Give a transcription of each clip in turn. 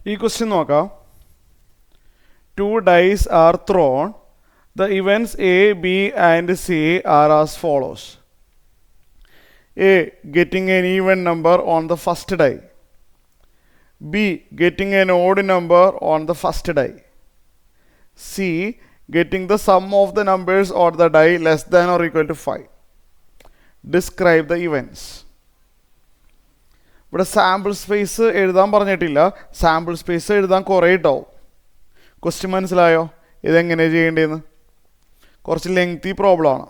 ഈ ക്വസ്റ്റ്യൻ നോക്കാം. 2 dice are thrown. The events A, B and C are as follows. A. Getting an even number on the first die. B. Getting an odd number on the first die. C. Getting the sum of the numbers on the die less than or equal to 5. Describe the events. ഇവിടെ sample space എഴുതാൻ പറഞ്ഞിട്ടില്ല. Sample space എഴുതാൻ കുറേ ഉണ്ടാവും. Question മനസ്സിലായോ? ഇതെങ്ങനെ ചെയ്യേണ്ടതെന്ന്? കുറച്ച് ലെങ്തി പ്രോബ്ലമാണ്.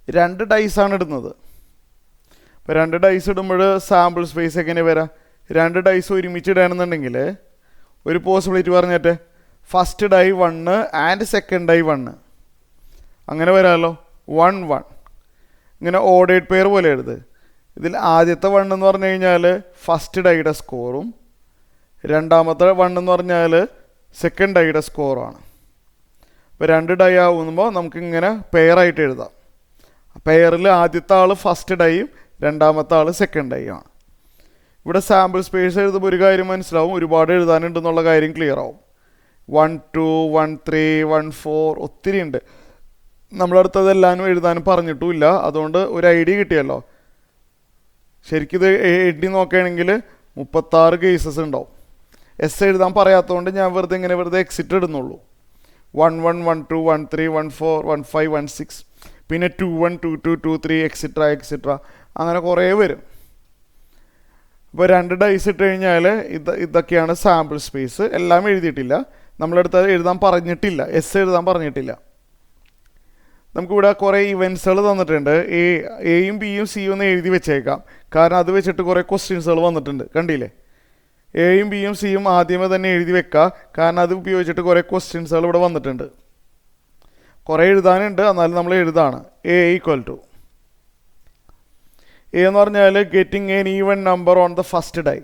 2 ഡൈസാണ് ഇടുന്നത്. അപ്പോൾ 2 ഡൈസ് ഇടുമ്പോൾ സാമ്പിൾ സ്പേസ് എങ്ങനെ വരാം? 2 ഡൈസ് ഒരുമിച്ച് ഇടുകയാണെന്നുണ്ടെങ്കിൽ ഒരു പോസിബിലിറ്റി പറഞ്ഞിട്ട് first die 1 and second die 1 അങ്ങനെ വരാമല്ലോ. 1 1 ഇങ്ങനെ ഓഡേഡ് പെയർ പോലെ എഴുത്. ഇതിൽ ആദ്യത്തെ 1 എന്ന് പറഞ്ഞു കഴിഞ്ഞാൽ ഫസ്റ്റ് ഡൈയുടെ സ്കോറും രണ്ടാമത്തെ 1 എന്ന് പറഞ്ഞാൽ സെക്കൻഡ് ഡൈയുടെ സ്കോറുമാണ്. അപ്പോൾ 2 ഡൈ ആകുമ്പോൾ നമുക്കിങ്ങനെ പെയറായിട്ട് എഴുതാം. പെയറിൽ ആദ്യത്തെ ആൾ ഫസ്റ്റ് ഡൈയും രണ്ടാമത്തെ ആൾ സെക്കൻഡ് ഡൈയും ആണ്. ഇവിടെ സാമ്പിൾ സ്പേസ് എഴുതുമ്പോൾ ഒരു കാര്യം മനസ്സിലാവും, ഒരുപാട് എഴുതാനുണ്ടെന്നുള്ള കാര്യം ക്ലിയർ ആവും. 1 2 1 3 1 4 ഒത്തിരി ഉണ്ട്. നമ്മളടുത്തതെല്ലാനും എഴുതാനും പറഞ്ഞിട്ടുമില്ല. അതുകൊണ്ട് ഒരു ഐഡിയ കിട്ടിയല്ലോ. ശരിക്കും ഇത് എണ്ണി നോക്കുകയാണെങ്കിൽ 36 കേസസ് ഉണ്ടാവും. എസ് എഴുതാൻ പറയാത്തതുകൊണ്ട് ഞാൻ വെറുതെ എക്സിറ്റ് ഇടുന്നുള്ളൂ. 1 1 1 2 1 3 1 4 1 5 1 6 പിന്നെ 2 1 2 2 2 3 എക്സിട്ര അങ്ങനെ കുറേ വരും. അപ്പോൾ 2 ഡൈസ് ഇട്ട് കഴിഞ്ഞാൽ ഇതൊക്കെയാണ് സാമ്പിൾ സ്പേസ്. എല്ലാം എഴുതിയിട്ടില്ല. നമ്മളടുത്ത് എഴുതാൻ പറഞ്ഞിട്ടില്ല, എസ് എഴുതാൻ പറഞ്ഞിട്ടില്ല. നമുക്കിവിടെ കുറേ ഇവൻറ്റ്സുകൾ തന്നിട്ടുണ്ട്. എയും ബിയും സിയും ഒന്ന് എഴുതി വെച്ചേക്കാം. കാരണം അത് വെച്ചിട്ട് കുറേ ക്വസ്റ്റ്യൻസുകൾ വന്നിട്ടുണ്ട്. കണ്ടില്ലേ? എയും ബിയും സിയും ആദ്യമേ തന്നെ എഴുതി വെക്കുക. കാരണം അത് ഉപയോഗിച്ചിട്ട് കുറേ ക്വസ്റ്റ്യൻസുകൾ ഇവിടെ വന്നിട്ടുണ്ട്. കുറേ എഴുതാനുണ്ട്, എന്നാലും നമ്മൾ എഴുതാണ്. എ ഈക്വൽ ടു എ എന്ന് പറഞ്ഞാൽ getting an even number on the first die.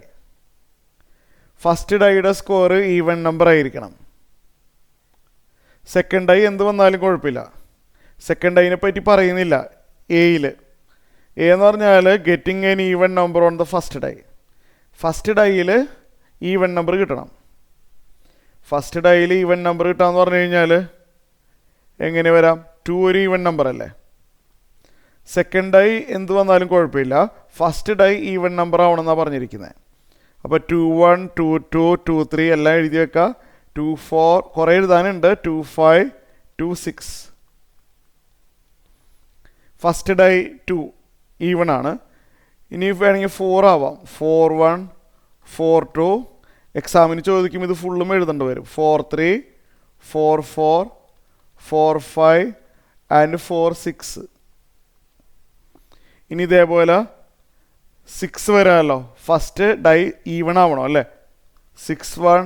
First ഡൈയുടെ സ്കോർ ഈവൻ നമ്പർ ആയിരിക്കണം. സെക്കൻഡ് ഡൈ എന്ത് വന്നാലും കുഴപ്പമില്ല. സെക്കൻഡ് ഡൈനെ പറ്റി പറയുന്നില്ല എയിൽ. എ എന്ന് പറഞ്ഞാൽ getting an even number on the first die. First ഡൈയിൽ ഈവൻ നമ്പർ കിട്ടണം. ഫസ്റ്റ് ഡൈയിൽ ഈവൻ നമ്പർ കിട്ടാമെന്ന് പറഞ്ഞു കഴിഞ്ഞാൽ എങ്ങനെ വരാം? 2 ഒരു ഈവൻ നമ്പർ അല്ലേ. സെക്കൻഡ് ഡൈ എന്ത് വന്നാലും കുഴപ്പമില്ല. ഫസ്റ്റ് ഡൈ ഈവൻ നമ്പർ ആവണമെന്നാണ് പറഞ്ഞിരിക്കുന്നത്. അപ്പോൾ 2 1 2 2 2 3 എല്ലാം എഴുതി വെക്കുക. 2 4 കുറേ എഴുതാനുണ്ട്. 2 5 2 6. ഫസ്റ്റ് ഡൈ 2 ഈവൺ ആണ്. ഇനി വേണമെങ്കിൽ 4 ആവാം. 4 1 4 2. എക്സാമിന് ചോദിക്കും ഇത് ഫുള്ളും എഴുതേണ്ടി വരും. 4 3 4 4 4 5 ആൻഡ് 4 6. ഇനി ഇതേപോലെ 6 വരാമല്ലോ. ഫസ്റ്റ് ഡൈ ഈവൺ ആവണം അല്ലേ. 6 1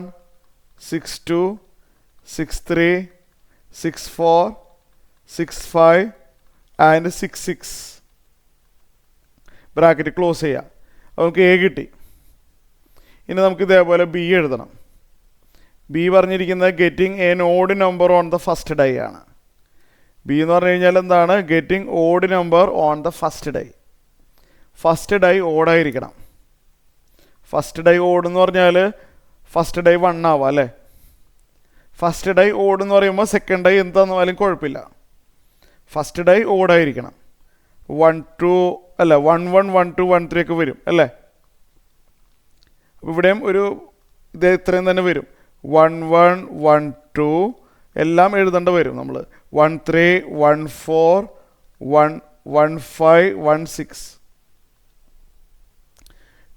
6 2 6 3 6 4 6 5 ആൻഡ് 6 6. ബ്രാക്കറ്റ് ക്ലോസ് ചെയ്യാം. നമുക്ക് എ കിട്ടി. ഇനി നമുക്ക് ഇതേപോലെ ബി എഴുതണം. ബി പറഞ്ഞിരിക്കുന്നത് getting an odd number on the first die ആണ്. ബി എന്ന് പറഞ്ഞു കഴിഞ്ഞാൽ എന്താണ്? Getting odd number on the first die. First die ഓടായിരിക്കണം. ഫസ്റ്റ് ഡൈ ഓഡ് എന്ന് പറഞ്ഞാൽ ഫസ്റ്റ് ഡൈ 1 ആവാം അല്ലേ. ഫസ്റ്റ് ഡൈ ഓഡ് എന്ന് പറയുമ്പോൾ സെക്കൻഡ് ഡൈ എന്താണെന്നാലും കുഴപ്പമില്ല. First die ഓടായിരിക്കണം. 1 2 അല്ല 1 1 1 2 1 3 ഒക്കെ വരും അല്ലേ. അപ്പോൾ ഇവിടെയും ഒരു ഇത് ഇത്രയും തന്നെ വരും. 1 1 1 2 എല്ലാം എഴുതേണ്ട വരും നമ്മൾ. 1 3 1 4 1 1 5 1 6.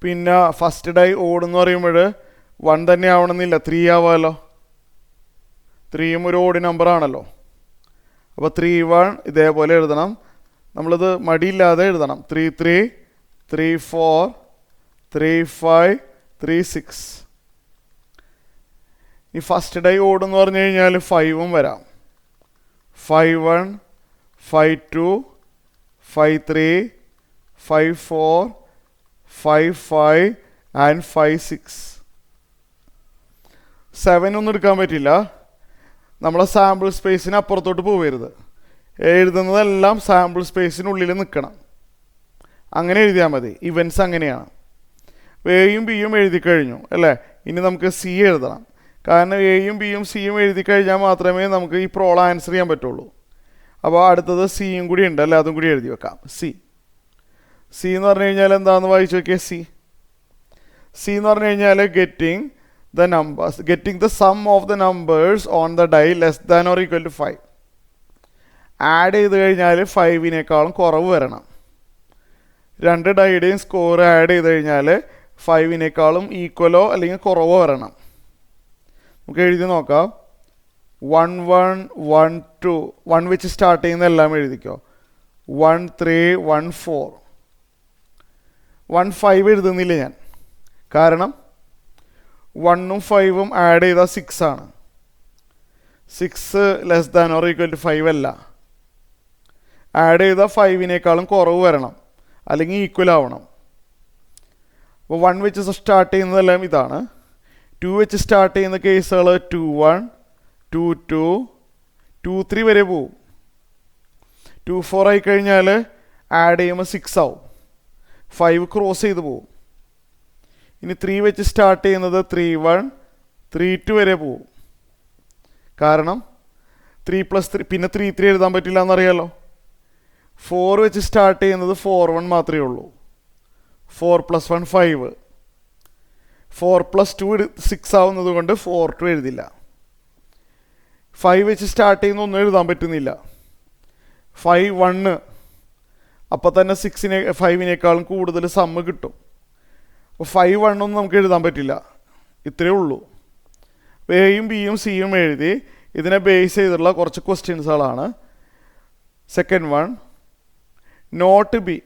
പിന്നെ ഫസ്റ്റ് ഡൈ ഓടെന്ന് പറയുമ്പോൾ 1 തന്നെ ആവണമെന്നില്ല, 3 ആവാമല്ലോ. 3യും ഒരു ഓഡ് നമ്പർ ആണല്ലോ. അപ്പോൾ 3 1 ഇതേപോലെ എഴുതണം. നമ്മളിത് മടിയില്ലാതെ എഴുതണം. 3 3 3 4 3 5 3 6. ഈ ഫസ്റ്റ് ഡൈ ഓടെന്ന് പറഞ്ഞു കഴിഞ്ഞാൽ 5ഉം വരാം. 5 1 5 2 5 3 5 4 5 5 ആൻഡ് 5 6. 7 ഒന്നും എടുക്കാൻ പറ്റില്ല. നമ്മളെ സാമ്പിൾ സ്പേസിന് അപ്പുറത്തോട്ട് പോകരുത്. എഴുതുന്നതെല്ലാം സാമ്പിൾ സ്പേസിനുള്ളിൽ നിൽക്കണം. അങ്ങനെ എഴുതിയാൽ മതി. ഇവൻറ്റ്സ് അങ്ങനെയാണ്. എയും ബിയും എഴുതി കഴിഞ്ഞു അല്ലേ. ഇനി നമുക്ക് സി എഴുതണം. കാരണം എയും ബിയും സിയും എഴുതി കഴിഞ്ഞാൽ മാത്രമേ നമുക്ക് ഈ പ്രോബ്ലം ആൻസർ ചെയ്യാൻ പറ്റുള്ളൂ. അപ്പോൾ അടുത്തത് സിയും കൂടി ഉണ്ട് അല്ലേ, അതും കൂടി എഴുതി വെക്കാം. സി എന്ന് പറഞ്ഞു കഴിഞ്ഞാൽ എന്താണെന്ന് വായിച്ചു നോക്കിയേ. സി എന്ന് പറഞ്ഞു കഴിഞ്ഞാൽ getting the sum of the numbers on the die less than or equal to 5. Add ചെയ്ത് കഴിഞ്ഞാൽ 5-നേക്കാളും കുറവ് വരണം. രണ്ട് ഡൈയുടെയും സ്കോർ ആഡ് ചെയ്ത് കഴിഞ്ഞാൽ 5-നേക്കാളും ഈക്വലോ അല്ലെങ്കിൽ കുറവോ വരണം. നമുക്ക് എഴുതി നോക്കാം. 1 1 1 2 1 വെച്ച് സ്റ്റാർട്ട് ചെയ്യുന്ന എല്ലാം എഴുതിക്കോ. 1 3 1 4 1 5 എഴുതുന്നില്ല ഞാൻ. കാരണം 1ഉം 5ഉം ആഡ് ചെയ്താൽ 6 ആണ്. 6 less than or equal to 5 അല്ല. ആഡ് ചെയ്താൽ 5-നേക്കാളും കുറവ് വരണം അല്ലെങ്കിൽ ഈക്വൽ ആവണം. അപ്പോൾ 1 വെച്ച് സ്റ്റാർട്ട് ചെയ്യുന്നതെല്ലാം ഇതാണ്. 2 വെച്ച് സ്റ്റാർട്ട് ചെയ്യുന്ന കേസുകൾ 2 1 2 2 2 3 വരെ പോവും. 2 4 ആയിക്കഴിഞ്ഞാൽ ആഡ് ചെയ്യുമ്പോൾ 6 ആവും. 5 ക്രോസ് ചെയ്ത് പോവും. ഇനി 3 വെച്ച് സ്റ്റാർട്ട് ചെയ്യുന്നത് 3 1 3 2 വരെ പോവും. കാരണം 3 + 3 പിന്നെ 3 3 എഴുതാൻ പറ്റില്ല എന്നറിയാലോ. 4 വെച്ച് സ്റ്റാർട്ട് ചെയ്യുന്നത് 4 1 മാത്രമേ ഉള്ളൂ. 4 + 1 5. 4 + 2 6 ആവുന്നത് കൊണ്ട് 4 2 എഴുതില്ല. 5 വെച്ച് സ്റ്റാർട്ട് ചെയ്യുന്ന ഒന്നും എഴുതാൻ പറ്റുന്നില്ല. 5 1 അപ്പോൾ തന്നെ 5-നേക്കാളും കൂടുതൽ സമ്മ് കിട്ടും. അപ്പോൾ 5 1 ഒന്നും നമുക്ക് എഴുതാൻ പറ്റില്ല. ഇത്രയേ ഉള്ളൂ. എയും ബിയും സിയും എഴുതി. ഇതിനെ ബേസ് ചെയ്തിട്ടുള്ള കുറച്ച് ക്വസ്റ്റ്യൻസുകളാണ്. Second one, not B.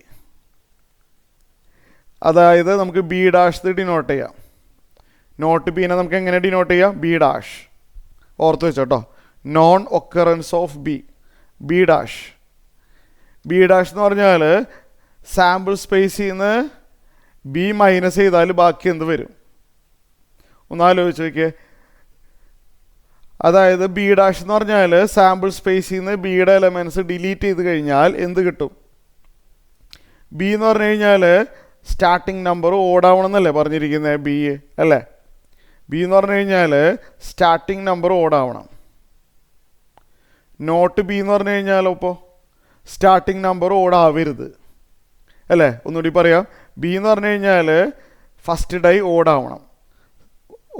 അതായത് നമുക്ക് ബി ഡാഷ് ഡിനോട്ട് ചെയ്യാം. നോട്ട് ബീനെ നമുക്ക് എങ്ങനെ ഡിനോട്ട് ചെയ്യാം? B dash. ഓർത്ത് വെച്ചോട്ടോ. Non occurrence of B dash. B dash എന്ന് പറഞ്ഞാൽ സാമ്പിൾ സ്പേസിൽ നിന്ന് ബി മൈനസ് ചെയ്താൽ ബാക്കി എന്ത് വരും? ഒന്നാലോചിച്ച് നോക്കിയേ. അതായത് ബി ഡാഷ് എന്ന് പറഞ്ഞാൽ സാമ്പിൾ സ്പേസിൽ നിന്ന് ബിയുടെ എലമെൻറ്റ്സ് ഡിലീറ്റ് ചെയ്ത് കഴിഞ്ഞാൽ എന്ത് കിട്ടും? ബി എന്ന് പറഞ്ഞു കഴിഞ്ഞാൽ സ്റ്റാർട്ടിങ് നമ്പർ ഓടാവണം എന്നല്ലേ പറഞ്ഞിരിക്കുന്നത്? ബി അല്ലേ? ബി എന്ന് പറഞ്ഞു കഴിഞ്ഞാൽ സ്റ്റാർട്ടിങ് നമ്പർ ഓടാവണം. നോട്ട് ബി എന്ന് പറഞ്ഞു കഴിഞ്ഞാലോ ഇപ്പോൾ സ്റ്റാർട്ടിങ് നമ്പർ ഓടാവരുത് അല്ലേ? ഒന്നുകൂടി പറയാം. ബി എന്ന് പറഞ്ഞു കഴിഞ്ഞാൽ ഫസ്റ്റ് ഡൈ ഓടാവണം.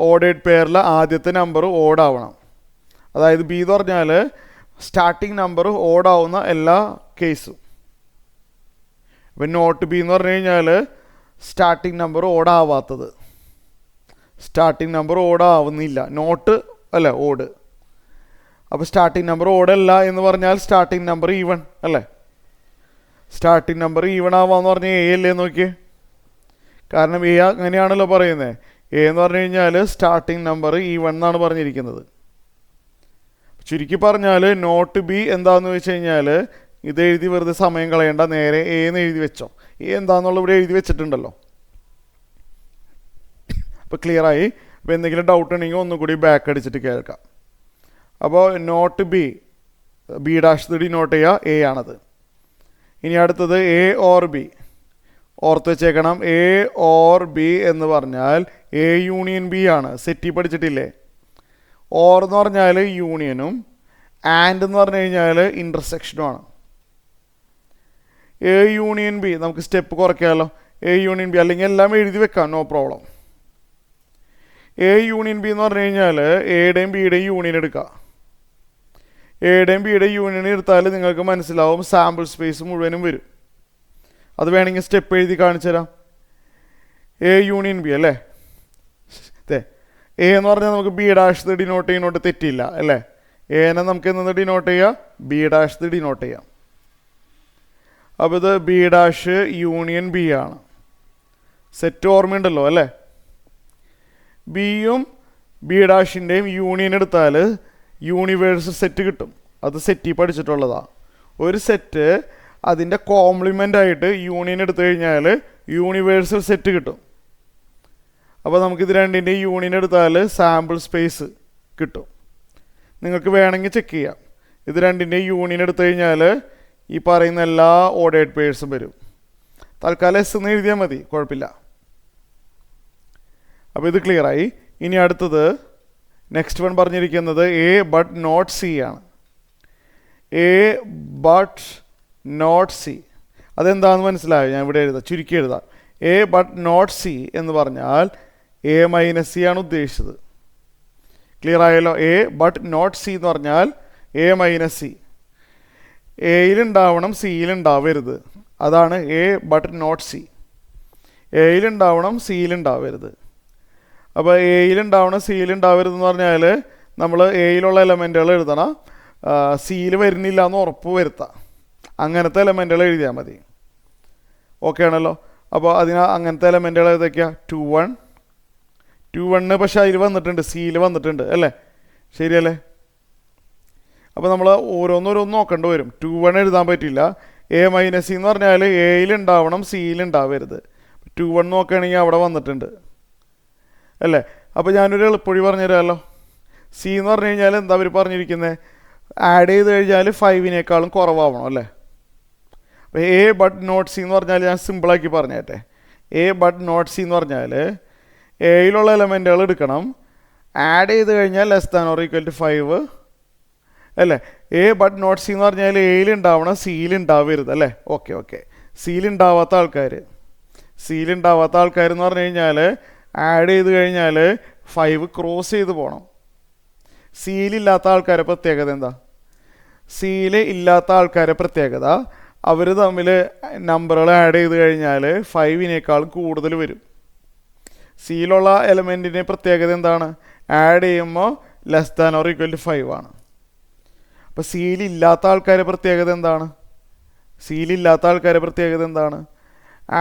ഓഡേഡ് പെയറിലെ ആദ്യത്തെ നമ്പർ ഓടാവണം. അതായത് ബി എന്ന് പറഞ്ഞാൽ സ്റ്റാർട്ടിങ് നമ്പർ ഓടാവുന്ന എല്ലാ കേസും. ഇപ്പം നോട്ട് ബി എന്ന് പറഞ്ഞു കഴിഞ്ഞാൽ സ്റ്റാർട്ടിങ് നമ്പർ ഓടാവാത്തത്. സ്റ്റാർട്ടിങ് നമ്പർ ഓടാവുന്നില്ല. നോട്ട് അല്ലേ ഓട്. അപ്പോൾ സ്റ്റാർട്ടിങ് നമ്പർ ഓടല്ല എന്ന് പറഞ്ഞാൽ സ്റ്റാർട്ടിങ് നമ്പർ ഈവൺ അല്ലേ? സ്റ്റാർട്ടിങ് നമ്പർ ഈവൺ ആവാന്ന് പറഞ്ഞാൽ എ അല്ലേ? നോക്കിയേ. കാരണം എ അങ്ങനെയാണല്ലോ പറയുന്നത്. എ എന്ന് പറഞ്ഞു കഴിഞ്ഞാൽ സ്റ്റാർട്ടിങ് നമ്പർ ഈവൺ എന്നാണ് പറഞ്ഞിരിക്കുന്നത്. ചുരുക്കി പറഞ്ഞാൽ നോട്ട് ബി എന്താണെന്ന് വെച്ച് കഴിഞ്ഞാൽ ഇത് എഴുതി വെറുതെ സമയം കളയേണ്ട, നേരെ എ എന്ന് എഴുതി വെച്ചോ. എ എന്താണെന്നുള്ള ഇവിടെ എഴുതി വെച്ചിട്ടുണ്ടല്ലോ. അപ്പോൾ ക്ലിയറായി. അപ്പോൾ എന്തെങ്കിലും ഡൗട്ട് ഉണ്ടെങ്കിൽ ഒന്നുകൂടി ബാക്ക് അടിച്ചിട്ട് കേൾക്കാം. അപ്പോൾ നോട്ട് ബി ഡാഷ് ഡിനോട്ട് ചെയ്യുക എ ആണത്. ഇനി അടുത്തത് എ ഓർ ബി. ഓർത്ത് വെച്ചേക്കണം. എ ഓർ ബി എന്ന് പറഞ്ഞാൽ എ യൂണിയൻ ബി ആണ്. സെറ്റി പഠിച്ചിട്ടില്ലേ? ഓർ എന്ന് പറഞ്ഞാൽ യൂണിയനും ആൻഡ് എന്ന് പറഞ്ഞു കഴിഞ്ഞാൽ ഇൻ്റർസെക്ഷനുമാണ്. എ യൂണിയൻ ബി നമുക്ക് സ്റ്റെപ്പ് കുറയ്ക്കാമല്ലോ. എ യൂണിയൻ ബി അല്ലെങ്കിൽ എല്ലാം എഴുതി വെക്കാം, no problem. A union B എന്ന് പറഞ്ഞു കഴിഞ്ഞാൽ എയുടെയും ബിയുടെയും യൂണിയൻ എടുക്കുക. എയുടെയും ബിയുടെയും യൂണിയൻ എടുത്താൽ നിങ്ങൾക്ക് മനസ്സിലാവും സാമ്പിൾ സ്പേസ് മുഴുവനും വരും. അത് വേണമെങ്കിൽ സ്റ്റെപ്പ് എഴുതി കാണിച്ചു തരാം. എ യൂണിയൻ ബി അല്ലേ? എ എന്ന് പറഞ്ഞാൽ നമുക്ക് ബി ഡാഷ് ഡിനോട്ട് ചെയ്യുന്നോട്ട് തെറ്റില്ല അല്ലേ? എനെ നമുക്ക് എന്ന് ഡിനോട്ട് ചെയ്യാം? ബി ഡാഷ് ഡിനോട്ട് ചെയ്യാം. അപ്പോൾ ഇത് ബി ഡാഷ് യൂണിയൻ ബി ആണ്. സെറ്റ് ഓർമ്മയുണ്ടല്ലോ അല്ലേ? ബിയും ബി ഡാഷിൻ്റെയും യൂണിയൻ എടുത്താൽ യൂണിവേഴ്സൽ സെറ്റ് കിട്ടും. അത് സെറ്റി പഠിച്ചിട്ടുള്ളതാണ്. ഒരു സെറ്റ് അതിൻ്റെ കോംപ്ലിമെൻ്റ് ആയിട്ട് യൂണിയൻ എടുത്തു കഴിഞ്ഞാൽ യൂണിവേഴ്സൽ സെറ്റ് കിട്ടും. അപ്പോൾ നമുക്കിത് രണ്ടിൻ്റെയും യൂണിയൻ എടുത്താൽ സാമ്പിൾ സ്പേസ് കിട്ടും. നിങ്ങൾക്ക് വേണമെങ്കിൽ ചെക്ക് ചെയ്യാം. ഇത് രണ്ടിൻ്റെയും യൂണിയൻ എടുത്തു കഴിഞ്ഞാൽ ഈ പറയുന്ന എല്ലാ ഓർഡേഡ് പെയർസും വരും. തൽക്കാലം എസ് എന്ന് എഴുതിയാൽ മതി, കുഴപ്പമില്ല. അപ്പോൾ ഇത് ക്ലിയറായി. ഇനി അടുത്തത് നെക്സ്റ്റ് വൺ പറഞ്ഞിരിക്കുന്നത് എ ബട്ട് നോട്ട് സി ആണ്. എ ബട്ട് നോട്ട് സി അതെന്താണെന്ന് മനസ്സിലായോ? ഞാൻ ഇവിടെ എഴുതാം, ചുരുക്കി എഴുതാം. എ ബട്ട് നോട്ട് സി എന്ന് പറഞ്ഞാൽ എ മൈനസ് സി ആണ് ഉദ്ദേശിച്ചത്. ക്ലിയർ ആയല്ലോ? എ ബട്ട് നോട്ട് സി എന്ന് പറഞ്ഞാൽ എ മൈനസ് സി. എയിലുണ്ടാവണം, സിയിലുണ്ടാവരുത്. അതാണ് എ ബട്ട് നോട്ട് സി. എയിലുണ്ടാവണം, സിയിലുണ്ടാവരുത്. അപ്പോൾ എയിലുണ്ടാവണം, സിയിലുണ്ടാവരുതെന്ന് പറഞ്ഞാൽ നമ്മൾ എയിലുള്ള എലമെൻറ്റുകൾ എഴുതണം, സിയിൽ വരുന്നില്ല എന്ന് ഉറപ്പ് വരുത്താം. അങ്ങനത്തെ എലമെൻറ്റുകൾ എഴുതിയാൽ മതി. ഓക്കെ ആണല്ലോ? അപ്പോൾ അങ്ങനത്തെ എലമെൻറ്റുകൾ ഏതൊക്കെയാണ്? 2 1 2 1 പക്ഷേ അതിൽ വന്നിട്ടുണ്ട്, സിയിൽ വന്നിട്ടുണ്ട് അല്ലേ? ശരിയല്ലേ? അപ്പോൾ നമ്മൾ ഓരോന്നോരോന്ന് നോക്കേണ്ടി വരും. 2 1 എഴുതാൻ പറ്റില്ല. എ മൈനസ് സി എന്ന് പറഞ്ഞാൽ എയിലുണ്ടാവണം, സിയിലുണ്ടാവരുത്. 2 1 നോക്കുകയാണെങ്കിൽ അവിടെ വന്നിട്ടുണ്ട് അല്ലേ? അപ്പോൾ ഞാനൊരു എളുപ്പവഴി പറഞ്ഞുതരാമല്ലോ. സി എന്ന് പറഞ്ഞു കഴിഞ്ഞാൽ എന്താ അവർ പറഞ്ഞിരിക്കുന്നത്? ആഡ് ചെയ്ത് കഴിഞ്ഞാൽ 5-നേക്കാളും കുറവാവണം അല്ലേ? അപ്പോൾ എ ബട്ട് നോട്ട് സി എന്ന് പറഞ്ഞാൽ ഞാൻ സിമ്പിളാക്കി പറഞ്ഞേട്ടെ. എ ബട്ട് നോട്ട് സി എന്ന് പറഞ്ഞാൽ എയിലുള്ള എലമെൻറ്റുകൾ എടുക്കണം, ആഡ് ചെയ്ത് കഴിഞ്ഞാൽ less than or equal to 5 അല്ലേ? എ ബട്ട് നോട്ട് സി എന്ന് പറഞ്ഞാൽ എയിലുണ്ടാവണം, സിയിലുണ്ടാവരുത് അല്ലേ? Okay okay. സിയിലുണ്ടാവാത്ത ആൾക്കാർ എന്ന് പറഞ്ഞു കഴിഞ്ഞാൽ ആഡ് ചെയ്ത് കഴിഞ്ഞാൽ 5 ക്രോസ് ചെയ്ത് പോകണം. സിയിലില്ലാത്ത ആൾക്കാരെ പ്രത്യേകത എന്താ? സിയിൽ ഇല്ലാത്ത ആൾക്കാരെ പ്രത്യേകത അവർ തമ്മിൽ നമ്പറുകൾ ആഡ് ചെയ്ത് കഴിഞ്ഞാൽ 5-നേക്കാളും കൂടുതൽ വരും. സിയിലുള്ള എലമെൻറ്റിൻ്റെ പ്രത്യേകത എന്താണ്? ആഡ് ചെയ്യുമ്പോൾ less than or equal to 5 ആണ്. അപ്പോൾ സിയിലില്ലാത്ത ആൾക്കാരെ പ്രത്യേകത എന്താണ്?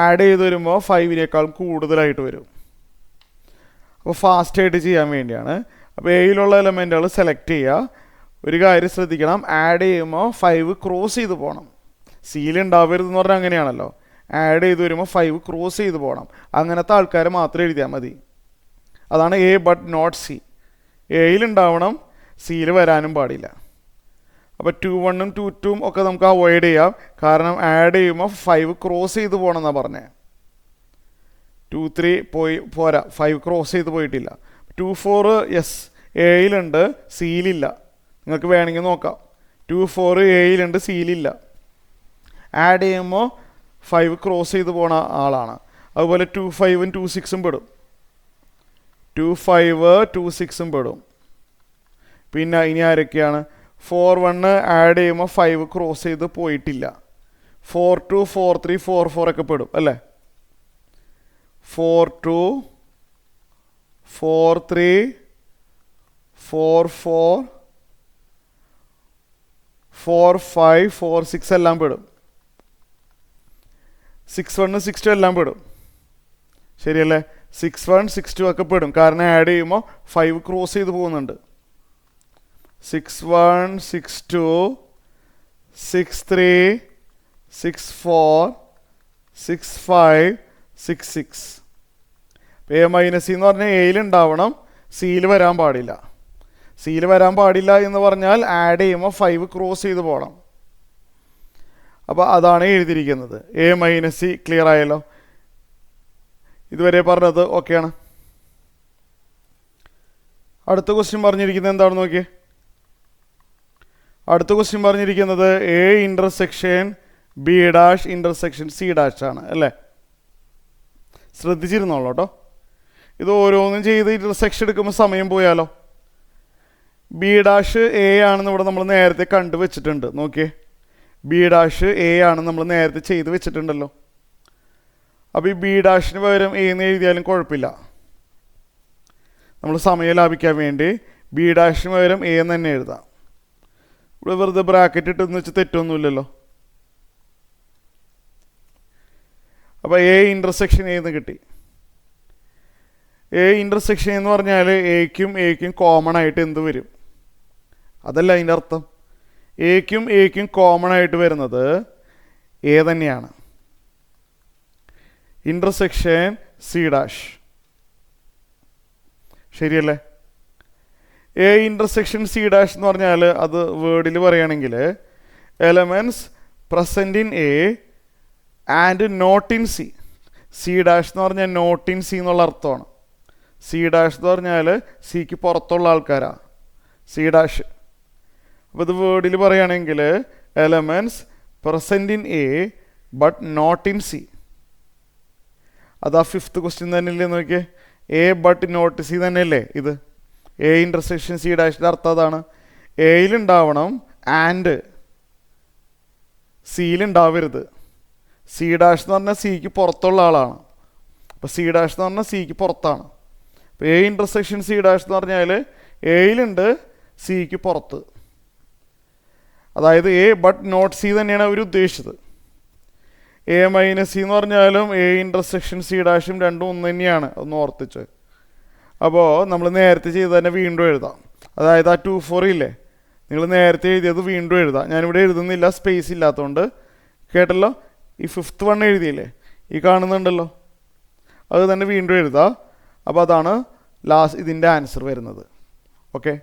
ആഡ് ചെയ്ത് വരുമ്പോൾ 5-നേക്കാളും കൂടുതലായിട്ട് വരും. അപ്പോൾ ഫാസ്റ്റായിട്ട് ചെയ്യാൻ വേണ്ടിയാണ്. അപ്പോൾ എയിലുള്ള എലമെൻറ്റുകൾ സെലക്ട് ചെയ്യുക. ഒരു കാര്യം ശ്രദ്ധിക്കണം, ആഡ് ചെയ്യുമ്പോൾ 5 ക്രോസ് ചെയ്ത് പോകണം. സിയിലുണ്ടാവരുതെന്ന് പറഞ്ഞാൽ അങ്ങനെയാണല്ലോ. ആഡ് ചെയ്ത് വരുമ്പോൾ 5 ക്രോസ് ചെയ്ത് പോകണം. അങ്ങനത്തെ ആൾക്കാരെ മാത്രം എഴുതിയാൽ മതി. അതാണ് എ ബട്ട് നോട്ട് സി. എയിലുണ്ടാവണം, സിയിൽ വരാനും പാടില്ല. അപ്പോൾ 2 1 2 2 ഒക്കെ നമുക്ക് അവോയ്ഡ് ചെയ്യാം. കാരണം ആഡ് ചെയ്യുമ്പോൾ 5 ക്രോസ് ചെയ്ത് പോകണം എന്നാണ് പറഞ്ഞത്. 2 3 പോരാ, 5 ക്രോസ് ചെയ്ത് പോയിട്ടില്ല. 2 4 യെസ് എയിലുണ്ട്, സിയിലില്ല. നിങ്ങൾക്ക് വേണമെങ്കിൽ നോക്കാം. 2 4 എയിലുണ്ട്, സിയിലില്ല. ആഡ് ചെയ്യുമ്പോൾ 5 ക്രോസ് ചെയ്ത് പോണ ആളാണ്. അതുപോലെ 2 5 2 6 പെടും. 2 5 2 6 പെടും. പിന്നെ ഇനി ആരൊക്കെയാണ്? 4 1 ആഡ് ചെയ്യുമ്പോൾ 5 ക്രോസ് ചെയ്ത് പോയിട്ടില്ല. 4 2 4 3 4 4 ഒക്കെ പെടും അല്ലേ? 4 2 4 3 4 4 4 5 4 6 എല്ലാം പെടും. 6 1 6 2 എല്ലാം പെടും. ശരിയല്ലേ? 6 1 6 2 ഒക്കെ പെടും. കാരണം ആഡ് ചെയ്യുമ്പോൾ 5 ക്രോസ് ചെയ്ത് പോകുന്നുണ്ട്. 6 1 6 2 6 3 6 4 6 5 6 6. എ മൈനസ് സി എന്ന് പറഞ്ഞാൽ എയിലുണ്ടാവണം, സിയിൽ വരാൻ പാടില്ല. സിയിൽ വരാൻ പാടില്ല എന്ന് പറഞ്ഞാൽ ആഡ് ചെയ്യുമ്പോൾ 5 ക്രോസ് ചെയ്ത് പോകണം. അപ്പോൾ അതാണ് എഴുതിയിരിക്കുന്നത്. A minus C. ക്ലിയർ ആയല്ലോ? ഇതുവരെ പറഞ്ഞത് ഓക്കെയാണ്. അടുത്ത ക്വസ്റ്റ്യൻ പറഞ്ഞിരിക്കുന്നത് എന്താണെന്ന് നോക്കിയേ. അടുത്ത ക്വസ്റ്റ്യൻ പറഞ്ഞിരിക്കുന്നത് A intersection B dash intersection C dash ആണ് അല്ലേ? ശ്രദ്ധിച്ചിരുന്നോളൂ കേട്ടോ. ഇത് ഓരോന്നും ചെയ്ത് ഇൻ്റർസെക്ഷൻ എടുക്കുമ്പോൾ സമയം പോയാലോ. ബി ഡാഷ് എ ആണെന്ന് ഇവിടെ നമ്മൾ നേരത്തെ കണ്ടു വെച്ചിട്ടുണ്ട്. നോക്കിയേ, ബി ഡാഷ് എ ആണ് നമ്മൾ നേരത്തെ ചെയ്ത് വെച്ചിട്ടുണ്ടല്ലോ. അപ്പോൾ ഈ ബി ഡാഷിന് പകരം എ എന്ന് എഴുതിയാലും കുഴപ്പമില്ല. നമ്മൾ സമയം ലാഭിക്കാൻ വേണ്ടി ബി ഡാഷിന് പകരം എ എന്ന് തന്നെ എഴുതാം. ഇവിടെ വെറുതെ ബ്രാക്കറ്റ് ഇട്ടെന്ന് വെച്ച് തെറ്റൊന്നുമില്ലല്ലോ. അപ്പോൾ എ ഇൻ്റർസെക്ഷൻ എ എന്ന് കിട്ടി. എ ഇൻ്റർസെക്ഷൻ എന്ന് പറഞ്ഞാൽ എക്കും കോമൺ ആയിട്ട് എന്ത് വരും? അതല്ല അതിൻ്റെ അർത്ഥം. എക്കും കോമൺ ആയിട്ട് വരുന്നത് എ തന്നെയാണ്. Intersection C dash. ശരിയല്ലേ? എ ഇൻ്റർസെക്ഷൻ സി ഡാഷ് എന്ന് പറഞ്ഞാൽ അത് വേർഡിൽ പറയുകയാണെങ്കിൽ elements present in A and not in C. C dash എന്ന് പറഞ്ഞാൽ നോട്ട് ഇൻ സി എന്നുള്ള അർത്ഥമാണ്. സി ഡാഷ് എന്ന് പറഞ്ഞാൽ സിക്ക് പുറത്തുള്ള ആൾക്കാരാണ് സി ഡാഷ്. അപ്പോൾ ഇത് വേർഡിൽ പറയുകയാണെങ്കിൽ elements present in A but not in C. അതാ ഫിഫ്ത്ത് ക്വസ്റ്റ്യൻ തന്നെ ഇല്ലേ നോക്കിയേ, എ ബട്ട് നോട്ട് സി തന്നെയല്ലേ ഇത്. എ ഇൻ്റർസെക്ഷൻ സി ഡാഷിൻ്റെ അർത്ഥം അതാണ്. എയിലുണ്ടാവണം ആൻഡ് സിയിലുണ്ടാവരുത്. സി ഡാഷ് എന്ന് പറഞ്ഞാൽ സിക്ക് പുറത്തുള്ള ആളാണ്. അപ്പോൾ സി ഡാഷ് എന്ന് പറഞ്ഞാൽ സിക്ക് പുറത്താണ്. അപ്പോൾ എ ഇൻ്റർസെക്ഷൻ സി ഡാഷ് എന്ന് പറഞ്ഞാൽ എയിലുണ്ട് സിക്ക് പുറത്ത്. അതായത് എ ബട്ട് നോട്ട് സി തന്നെയാണ് അവർ ഉദ്ദേശിച്ചത്. എ മൈനസ് സി എന്ന് പറഞ്ഞാലും എ ഇൻ്റർസെക്ഷൻ സി ഡാഷും രണ്ടും ഒന്ന് തന്നെയാണ്, ഒന്ന് ഓർത്തിച്ച്. അപ്പോൾ നമ്മൾ നേരത്തെ ചെയ്ത് തന്നെ വീണ്ടും എഴുതാം. അതായത് ആ 2 4 ഇല്ലേ, നിങ്ങൾ നേരത്തെ എഴുതിയത് വീണ്ടും എഴുതാം. ഞാനിവിടെ എഴുതുന്നില്ല, സ്പേസ് ഇല്ലാത്തതുകൊണ്ട്. കേട്ടല്ലോ, ഈ 5th 1 എഴുതിയില്ലേ, ഈ കാണുന്നുണ്ടല്ലോ, അത് തന്നെ വീണ്ടും എഴുതാം. അപ്പോൾ അതാണ് ഇതിൻ്റെ ആൻസർ വരുന്നത്. ഓക്കെ.